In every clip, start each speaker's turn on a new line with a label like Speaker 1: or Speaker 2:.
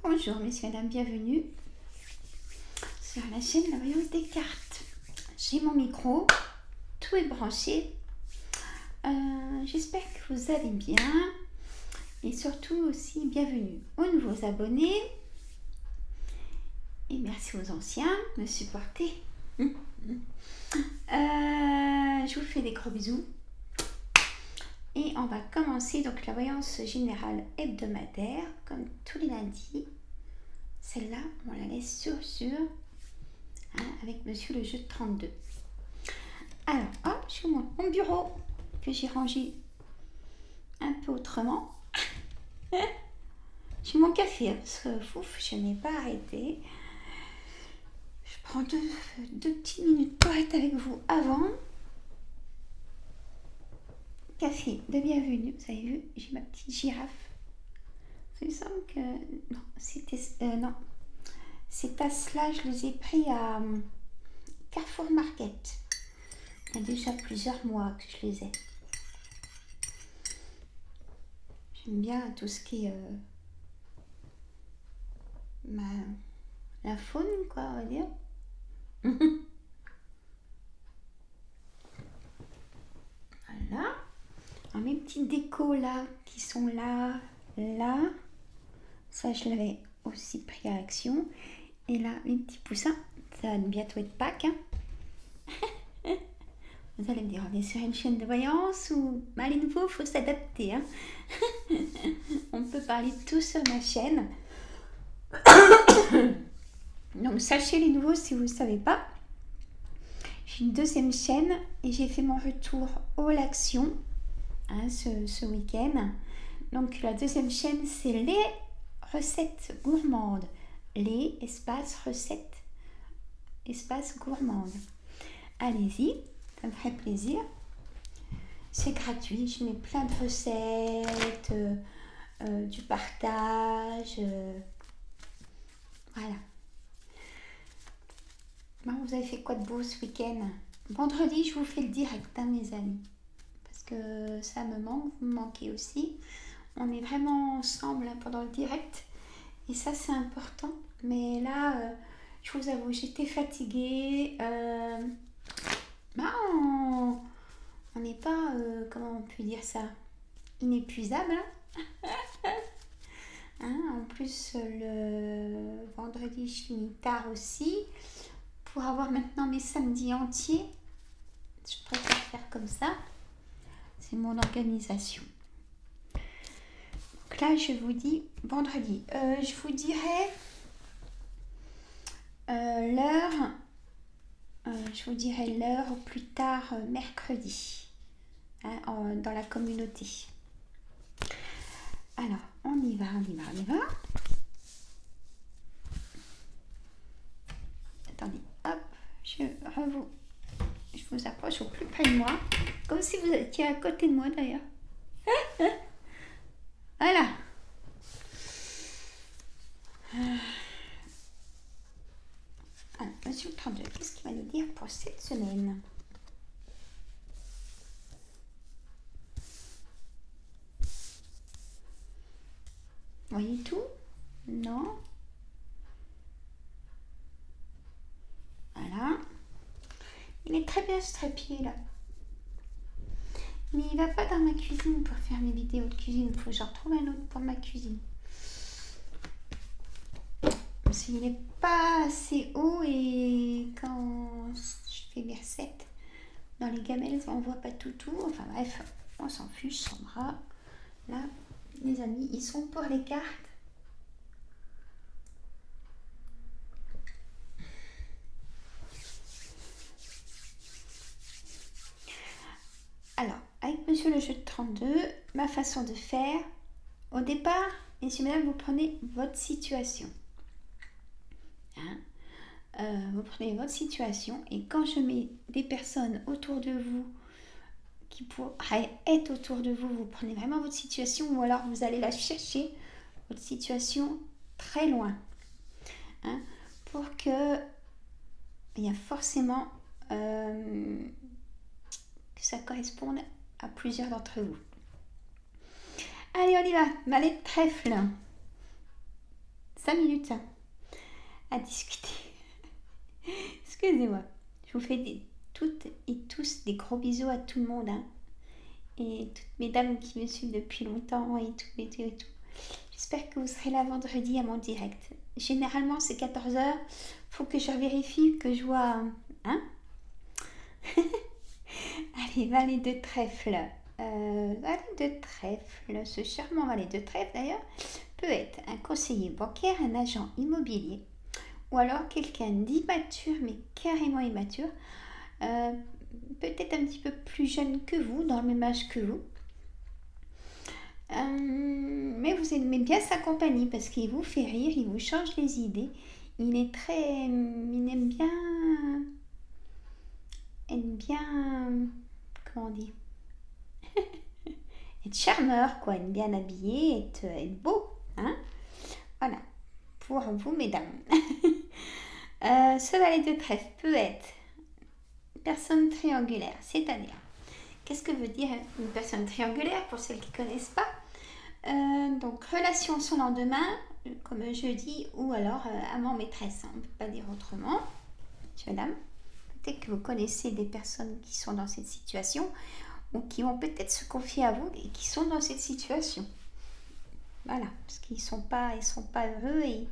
Speaker 1: Bonjour messieurs et mesdames, bienvenue sur la chaîne La Voyance des Cartes. J'ai mon micro, tout est branché. J'espère que vous allez bien et surtout aussi bienvenue aux nouveaux abonnés et merci aux anciens de me supporter. Je vous fais des gros bisous et on va commencer donc la voyance générale hebdomadaire comme tous les lundis. Celle-là, on la laisse sur avec monsieur le jeu de 32. Alors, je vous montre mon bureau que j'ai rangé un peu autrement. J'ai mon café, parce que je n'ai pas arrêté. Je prends deux petites minutes pour être avec vous avant. Café de bienvenue, vous avez vu, j'ai ma petite girafe. Il me semble que... Non, c'était... non. Ces tasses-là, je les ai pris à Carrefour Market. Il y a déjà plusieurs mois que je les ai. J'aime bien tout ce qui est la faune, quoi, on va dire. Voilà. Alors, mes petites décos là, qui sont là, ça je l'avais aussi pris à Action. Et là, mes petits poussins, ça va bientôt être Pâques. Vous allez me dire, on est sur une chaîne de voyance ou les nouveaux, il faut s'adapter. On peut parler de tout sur ma chaîne. Donc sachez les nouveaux si vous ne savez pas. J'ai une deuxième chaîne et j'ai fait mon retour au l'Action ce week-end. Donc la deuxième chaîne, c'est les recettes gourmandes. Les espaces recettes, espaces gourmandes. Allez-y, ça me ferait plaisir. C'est gratuit, je mets plein de recettes, du partage. Voilà. Bon, vous avez fait quoi de beau ce week-end? Vendredi, je vous fais le direct, mes amis. Parce que ça me manque, vous me manquez aussi. On est vraiment ensemble pendant le direct. Et ça, c'est important. Mais là, je vous avoue, j'étais fatiguée. On n'est pas, comment on peut dire ça, inépuisable. En plus, le vendredi, je finis tard aussi. Pour avoir maintenant mes samedis entiers, je préfère faire comme ça. C'est mon organisation. Donc là, je vous dis vendredi. Je vous dirai l'heure. Je vous dirai l'heure au plus tard mercredi dans la communauté. Alors, on y va. Attendez, hop, je vous approche au plus près de moi, comme si vous étiez à côté de moi d'ailleurs. Voilà. Alors, monsieur 32, qu'est-ce qu'il va nous dire pour cette semaine? Vous voyez tout? Non? Voilà. Il est très bien ce trépied là. Mais il va pas dans ma cuisine pour faire mes vidéos de cuisine. Il faut que j'en retrouve un autre pour ma cuisine. Parce qu'il n'est pas assez haut et quand je fais mes recettes dans les gamelles, on voit pas tout. Enfin bref, on s'en fiche, son bras. Là, les amis, ils sont pour les cartes. Alors, avec monsieur le jeu de 32, ma façon de faire, au départ, messieurs et mesdames, vous prenez votre situation. Vous prenez votre situation et quand je mets des personnes autour de vous qui pourraient être autour de vous, vous prenez vraiment votre situation ou alors vous allez la chercher, votre situation très loin. Pour que il y a forcément que ça corresponde à plusieurs d'entre vous. Allez, on y va. Valet de trèfle. 5 minutes à discuter. Excusez-moi. Je vous fais toutes et tous des gros bisous à tout le monde. Hein. Et toutes mes dames qui me suivent depuis longtemps et tout, et tout, et tout. J'espère que vous serez là vendredi à mon direct. Généralement, c'est 14h. Faut que je vérifie, que je vois... Hein. Allez, valet de trèfle. Valet de trèfle. Ce charmant valet de trèfle, d'ailleurs, peut être un conseiller bancaire, un agent immobilier, ou alors quelqu'un d'immature, mais carrément immature, peut-être un petit peu plus jeune que vous, dans le même âge que vous. Mais vous aimez bien sa compagnie parce qu'il vous fait rire, il vous change les idées. Il aime bien, comment on dit, être charmeur, quoi, être bien habillé, être beau, hein. Voilà, pour vous, mesdames. Ce valet de trèfle peut être une personne triangulaire, c'est-à-dire, qu'est-ce que veut dire une personne triangulaire pour celles qui ne connaissent pas? Donc, relation sans lendemain, comme je dis, ou alors amant-maîtresse, on ne peut pas dire autrement. Madame, peut-être que vous connaissez des personnes qui sont dans cette situation ou qui vont peut-être se confier à vous et qui sont dans cette situation. Voilà, parce qu'ils sont pas heureux et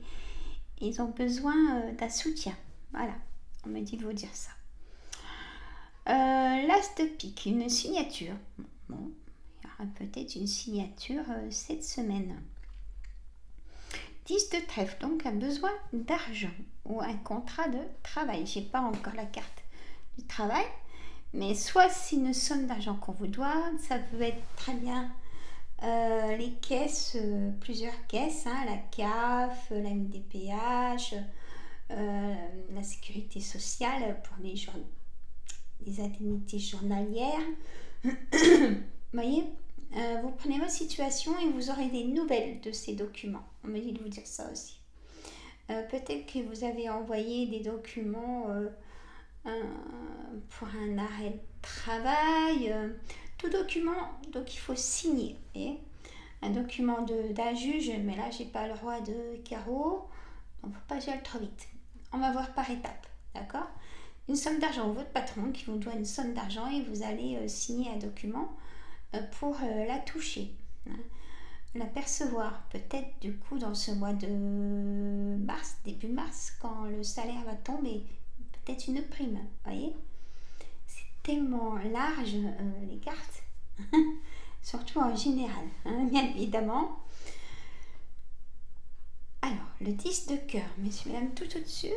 Speaker 1: ils ont besoin d'un soutien. Voilà, on me dit de vous dire ça. L'as de pique, une signature. Bon, il y aura peut-être une signature cette semaine. 10 de trèfle, donc un besoin d'argent ou un contrat de travail. J'ai pas encore la carte du travail, mais soit c'est une somme d'argent qu'on vous doit, ça peut être très bien les caisses, plusieurs caisses, hein, la CAF, la MDPH, la sécurité sociale pour les indemnités journalières. Vous voyez, vous prenez votre situation et vous aurez des nouvelles de ces documents. On me dit de vous dire ça aussi. Peut-être que vous avez envoyé des documents pour un arrêt de travail. Tout document, donc il faut signer. Et un document d'un juge, mais là j'ai pas le droit de carreau, donc faut pas gérer trop vite. On va voir par étapes, d'accord? Une somme d'argent, votre patron qui vous doit une somme d'argent et vous allez signer un document pour la toucher, hein, la percevoir peut-être du coup dans ce mois de mars, début mars, quand le salaire va tomber, peut-être une prime, voyez, c'est tellement large les cartes, surtout en général, hein, bien évidemment. Alors, le 10 de cœur, messieurs, mesdames, tout au-dessus,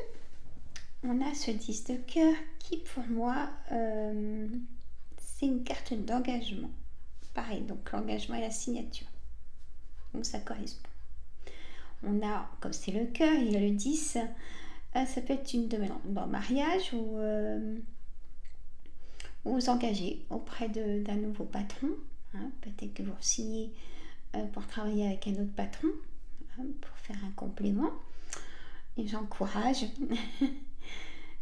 Speaker 1: on a ce 10 de cœur qui pour moi c'est une carte d'engagement. Pareil, donc l'engagement et la signature. Donc ça correspond. On a, comme c'est le cœur, il y a le 10, ça peut être une demande en mariage ou vous engagez auprès d'un nouveau patron. Hein, peut-être que vous signez pour travailler avec un autre patron, hein, pour faire un complément. Et j'encourage.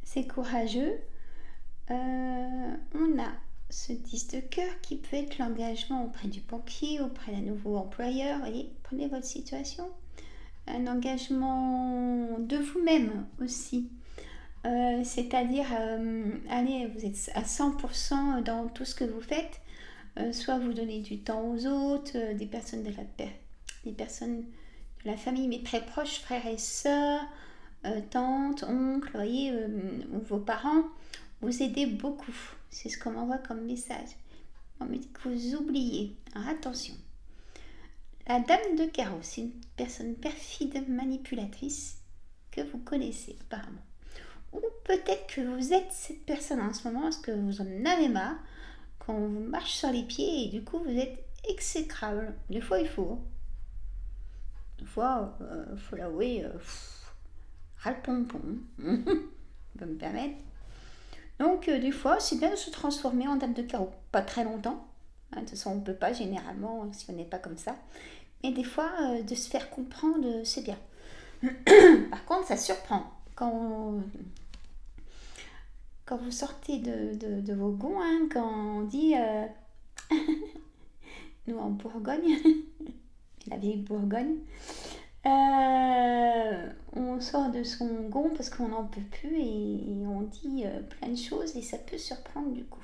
Speaker 1: C'est courageux. On a ce 10 de cœur qui peut être l'engagement auprès du banquier, auprès d'un nouveau employeur. Voyez, prenez votre situation. Un engagement de vous-même aussi. C'est-à-dire, allez, vous êtes à 100% dans tout ce que vous faites. Soit vous donnez du temps aux autres, des personnes de la famille, mais très proches, frères et sœurs, tantes, oncles, voyez, ou vos parents, vous aidez beaucoup. C'est ce qu'on m'envoie comme message. On me dit que vous oubliez. Alors attention. La dame de carreau, c'est une personne perfide, manipulatrice que vous connaissez apparemment. Ou peut-être que vous êtes cette personne en ce moment parce que vous en avez marre, qu'on vous marche sur les pieds et du coup vous êtes exécrable. Des fois il faut. Des fois, faut l'avouer, ras-le-pompon. On peut me permettre. Donc des fois c'est bien de se transformer en dame de carreau. Pas très longtemps. De toute façon on ne peut pas généralement si on n'est pas comme ça. Mais des fois de se faire comprendre c'est bien. Par contre ça surprend. Quand vous sortez de vos gonds, hein, quand on dit nous en Bourgogne, la vieille Bourgogne, On sort de son gond parce qu'on n'en peut plus et on dit plein de choses et ça peut surprendre du coup.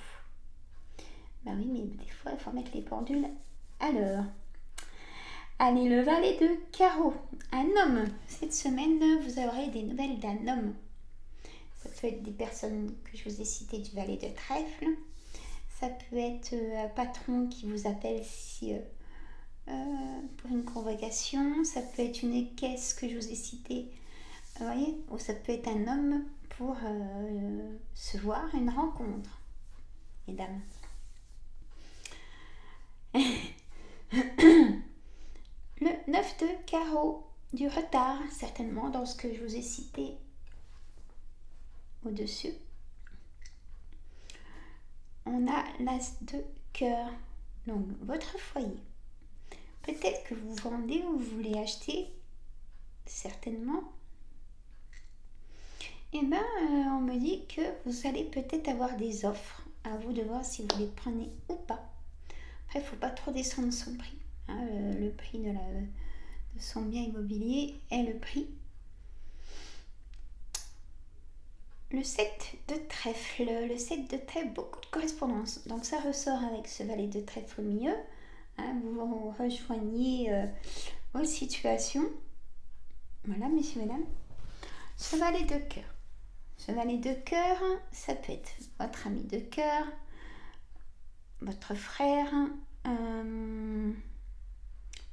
Speaker 1: Ben oui, mais des fois, il faut mettre les pendules à l'heure. Allez, le valet de carreau. Un homme. Cette semaine, vous aurez des nouvelles d'un homme. Ça peut être des personnes que je vous ai citées du valet de trèfle. Ça peut être un patron qui vous appelle pour une convocation. Ça peut être une caisse que je vous ai citée. Vous voyez, ou ça peut être un homme pour se voir, une rencontre. Mesdames. Le 9 de carreau, du retard certainement dans ce que je vous ai cité au-dessus. On a l'as de cœur, donc votre foyer. Peut-être que vous vendez ou vous voulez acheter, certainement. Et bien, on me dit que vous allez peut-être avoir des offres. À vous de voir si vous les prenez ou pas. Après, il ne faut pas trop descendre son prix. Le prix de son bien immobilier est le prix. Le 7 de trèfle. Le 7 de trèfle, beaucoup de correspondance. Donc ça ressort avec ce valet de trèfle au milieu. Vous rejoignez vos situations. Voilà, messieurs, mesdames. Ce valet de cœur. Ce valet de cœur, ça peut être votre ami de cœur, votre frère,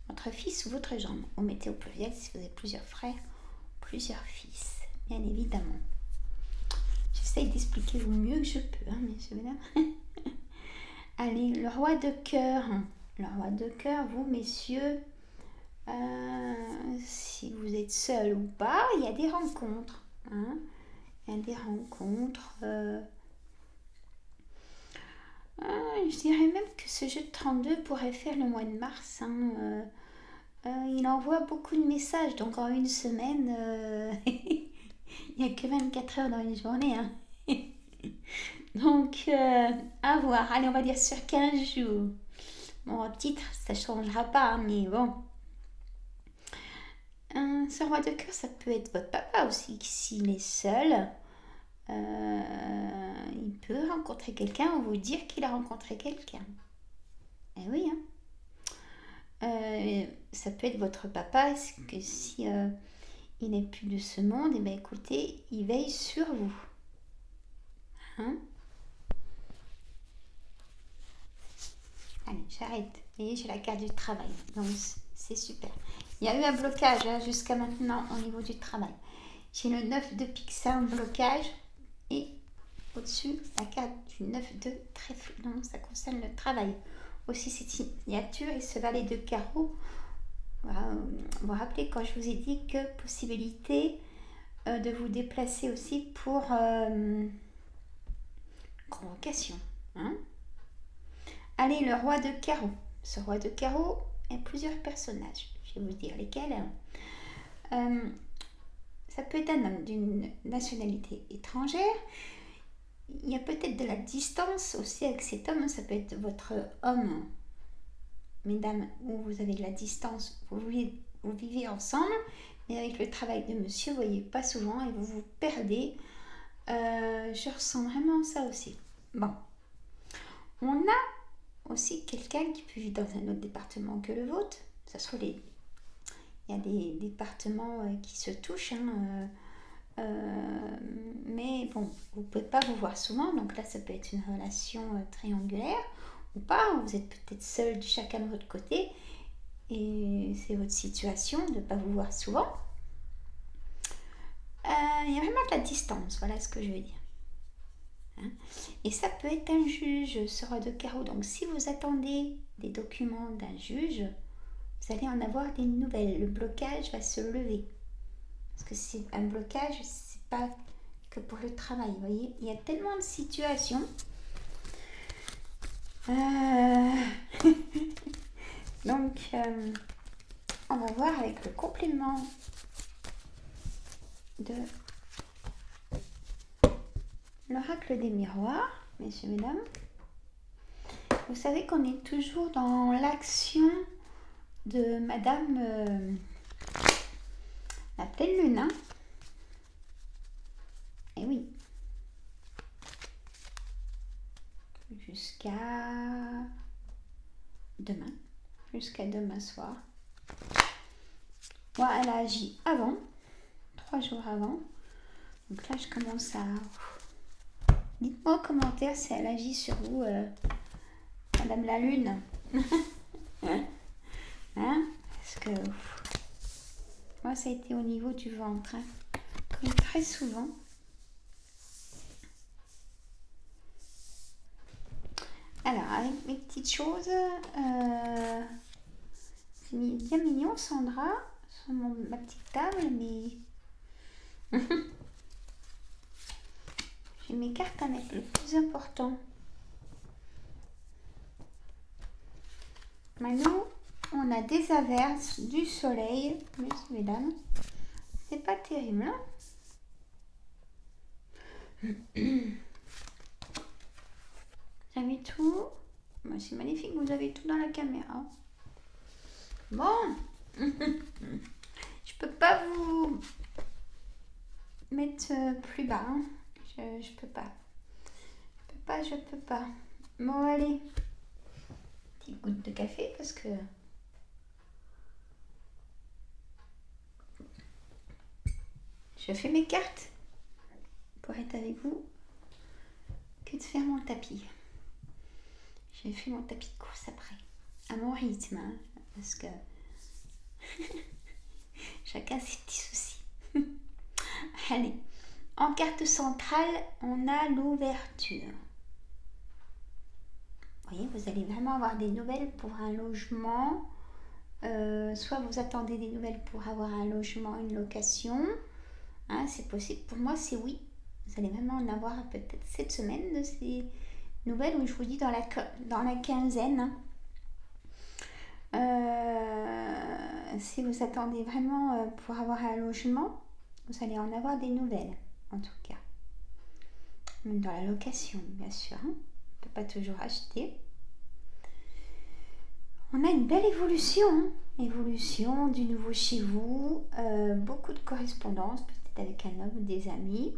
Speaker 1: votre fils ou votre gendre. Vous mettez au pluriel si vous avez plusieurs frères, plusieurs fils, bien évidemment. J'essaye d'expliquer au mieux que je peux, messieurs, mesdames. Allez, le roi de cœur. Le roi de cœur, vous, messieurs, si vous êtes seul ou pas, il y a des rencontres. Il y a des rencontres. Je dirais même que ce jeu de 32 pourrait faire le mois de mars. Il envoie beaucoup de messages, donc en une semaine, il n'y a que 24 heures dans une journée. Donc, à voir. Allez, on va dire sur 15 jours. Bon, au titre, ça ne changera pas, mais bon. Ce roi de cœur, ça peut être votre papa aussi, s'il est seul. Il peut rencontrer quelqu'un ou vous dire qu'il a rencontré quelqu'un. Eh oui, ça peut être votre papa, que si il n'est plus de ce monde, et bien écoutez, il veille sur vous. Allez, j'arrête. Vous voyez, j'ai la carte du travail, donc c'est super. Il y a eu un blocage jusqu'à maintenant au niveau du travail. J'ai le 9 de pique, c'est un blocage. Et au-dessus, la carte du 9 de trèfle. Donc, ça concerne le travail. Aussi, cette signature et ce valet de carreau. Vous vous rappelez quand je vous ai dit que possibilité de vous déplacer aussi pour convocation. Allez, le roi de carreau. Ce roi de carreau a plusieurs personnages. Je vais vous dire lesquels. Ça peut être un homme d'une nationalité étrangère. Il y a peut-être de la distance aussi avec cet homme. Ça peut être votre homme, mesdames, où vous avez de la distance. Vous vivez ensemble, mais avec le travail de monsieur, vous ne voyez pas souvent et vous vous perdez. Je ressens vraiment ça aussi. Bon. On a aussi quelqu'un qui peut vivre dans un autre département que le vôtre. Ça soit il y a des départements qui se touchent, mais bon, vous ne pouvez pas vous voir souvent, donc là ça peut être une relation triangulaire ou pas, vous êtes peut-être seul chacun de votre côté et c'est votre situation de ne pas vous voir souvent. Il y a vraiment de la distance, voilà ce que je veux dire. Et ça peut être un juge, ce roi de carreau, donc si vous attendez des documents d'un juge, vous allez en avoir des nouvelles, le blocage va se lever. Parce que c'est un blocage, c'est pas que pour le travail, vous voyez. Il y a tellement de situations. Donc, on va voir avec le complément de l'oracle des miroirs, messieurs, mesdames. Vous savez qu'on est toujours dans l'action de Madame pleine lune, hein. Et oui. Jusqu'à demain. Jusqu'à demain soir. Moi, elle a agi avant. 3 jours avant. Donc là, je commence à... Dites-moi en commentaire si elle agit sur vous, Madame la Lune. Hein? Parce que moi, ça a été au niveau du ventre. Hein. Comme très souvent. Alors, avec mes petites choses, c'est bien mignon, Sandra, sur ma petite table, mais je m'écarte à mettre le plus important. Maintenant, on a des averses, du soleil, messieurs, mesdames. C'est pas terrible, hein? Vous avez tout. Bah, c'est magnifique, vous avez tout dans la caméra. Bon. Je peux pas vous mettre plus bas. Hein. Je peux pas. Je peux pas. Bon, allez. Petite goutte de café parce que... Je fais mes cartes pour être avec vous que de faire mon tapis. J'ai fait mon tapis de course après. À mon rythme, hein, parce que chacun ses petits soucis. Allez, en carte centrale, on a l'ouverture. Vous voyez, vous allez vraiment avoir des nouvelles pour un logement. Soit vous attendez des nouvelles pour avoir un logement, une location. Hein, c'est possible. Pour moi, c'est oui. Vous allez vraiment en avoir peut-être cette semaine de ces nouvelles où je vous dis dans la quinzaine. Si vous attendez vraiment pour avoir un logement, vous allez en avoir des nouvelles, en tout cas. Dans la location, bien sûr. Hein. On ne peut pas toujours acheter. On a une belle évolution. Hein. Évolution du nouveau chez vous. Beaucoup de correspondance, peut-être avec un homme ou des amis.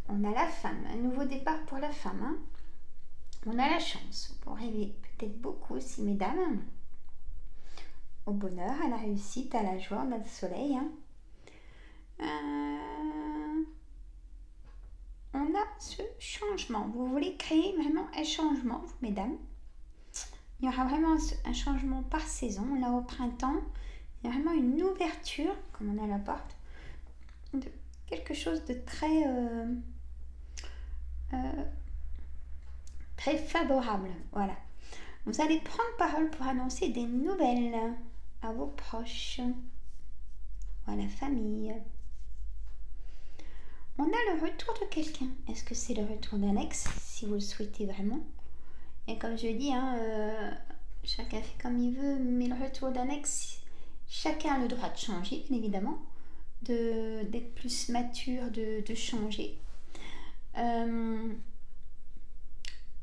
Speaker 1: On a la femme. Un nouveau départ pour la femme. Hein. On a la chance. Vous rêvez peut-être beaucoup aussi, mesdames. Au bonheur, à la réussite, à la joie, au soleil. Hein. On a ce changement. Vous voulez créer vraiment un changement, vous, mesdames. Il y aura vraiment un changement par saison. Là, au printemps, il y a vraiment une ouverture, comme on a à la porte, de quelque chose de très, très favorable. Voilà. Vous allez prendre parole pour annoncer des nouvelles à vos proches, ou à la famille. On a le retour de quelqu'un. Est-ce que c'est le retour d'un ex, si vous le souhaitez vraiment? Et comme je dis, hein, chacun fait comme il veut, mais le retour d'un ex, chacun a le droit de changer, bien évidemment, d'être plus mature, de changer.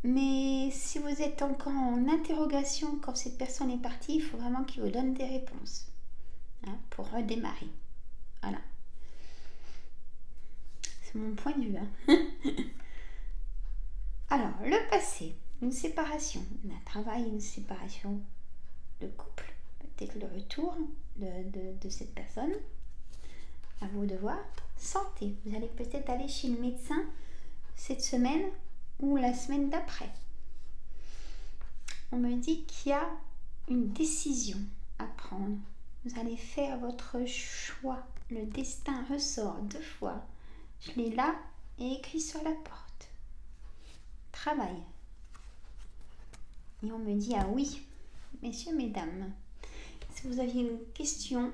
Speaker 1: Mais si vous êtes encore en interrogation quand cette personne est partie, il faut vraiment qu'il vous donne des réponses, hein, pour redémarrer. Voilà. C'est mon point de vue. Hein. Alors, le passé, une séparation, un travail, une séparation de couple, peut-être le retour de cette personne. À vous de voir. Santé, vous allez peut-être aller chez le médecin cette semaine ou la semaine d'après. On me dit qu'il y a une décision à prendre. Vous allez faire votre choix. Le destin ressort 2 fois. Je l'ai là et écrit sur la porte. Travail. Et on me dit ah oui, messieurs, mesdames. Si vous aviez une question,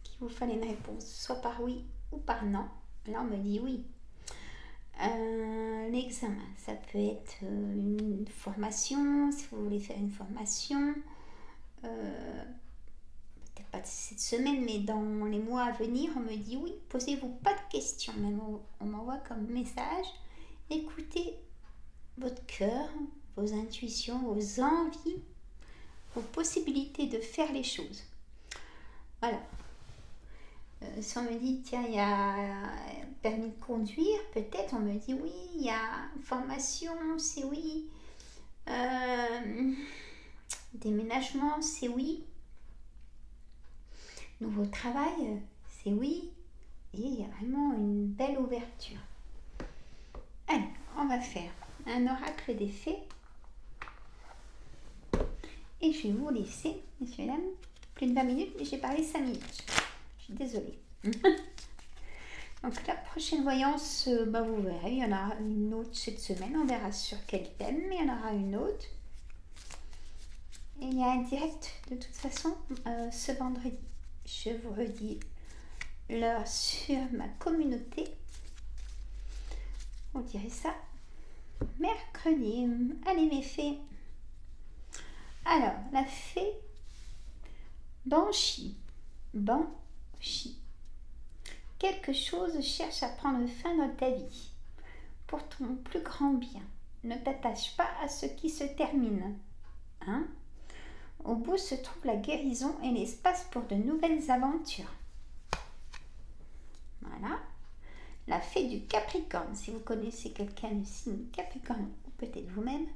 Speaker 1: qu'il vous fallait une réponse, soit par oui ou par non, là on me dit oui. L'examen, ça peut être une formation, si vous voulez faire une formation, peut-être pas cette semaine, mais dans les mois à venir, on me dit oui, posez-vous pas de questions, même on m'envoie comme message, écoutez votre cœur, vos intuitions, vos envies, vos possibilités de faire les choses. Voilà. si on me dit, tiens, il y a permis de conduire, peut-être on me dit oui, il y a formation, c'est oui. Déménagement, c'est oui. Nouveau travail, c'est oui. Et il y a vraiment une belle ouverture. Allez, on va faire un oracle des fées. Et je vais vous laisser, messieurs et dames, plus de 20 minutes, mais j'ai parlé 5 minutes. Je suis désolée. Donc la prochaine voyance, vous verrez, il y en aura une autre cette semaine. On verra sur quel thème, mais il y en aura une autre. Et il y a un direct de toute façon ce vendredi. Je vous redis l'heure sur ma communauté. On dirait ça mercredi. Allez mes fées. Alors, la fée Banshee. Banshee. Quelque chose cherche à prendre fin dans ta vie. Pour ton plus grand bien. Ne t'attache pas à ce qui se termine. Hein? Au bout se trouve la guérison et l'espace pour de nouvelles aventures. Voilà. La fée du Capricorne. Si vous connaissez quelqu'un du signe Capricorne, ou peut-être vous-même,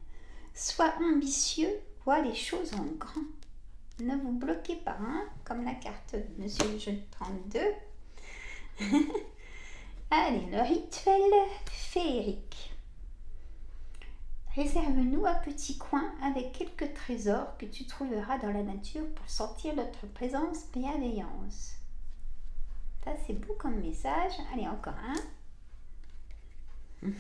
Speaker 1: sois ambitieux, vois les choses en grand. Ne vous bloquez pas, hein, comme la carte de Monsieur le jeu 32. Allez, le rituel féerique. Réserve-nous un petit coin avec quelques trésors que tu trouveras dans la nature pour sentir notre présence bienveillance. Ça, c'est beau comme message. Allez, encore un.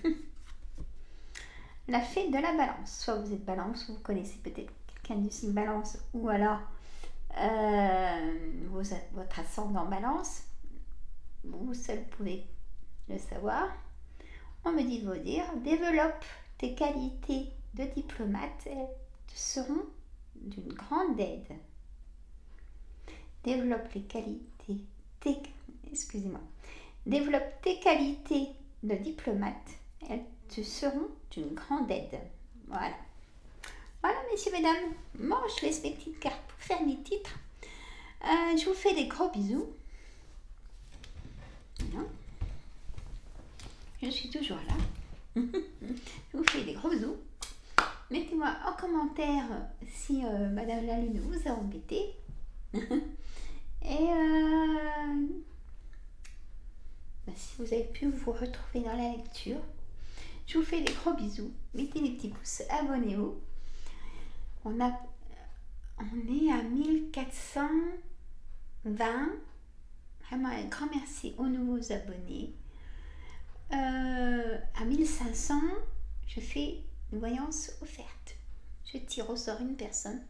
Speaker 1: La fée de la balance. Soit vous êtes balance, ou vous connaissez peut-être quelqu'un du signe balance, ou alors votre ascendant balance. Vous seul pouvez le savoir. On me dit de vous dire, développe tes qualités de diplomate, elles te seront d'une grande aide. Développe tes qualités de diplomate, elles te seront d'une grande aide. Voilà. Voilà, messieurs, mesdames. Moi, je laisse mes petites cartes pour faire mes titres. Je vous fais des gros bisous. Non. Je suis toujours là. Je vous fais des gros bisous. Mettez-moi en commentaire si Madame la Lune vous a embêté. Et si vous avez pu vous retrouver dans la lecture. Je vous fais des gros bisous. Mettez les petits pouces, abonnez-vous. On est à 1420. Vraiment un grand merci aux nouveaux abonnés. À 1500, je fais une voyance offerte. Je tire au sort une personne.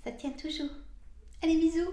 Speaker 1: Ça tient toujours. Allez, bisous!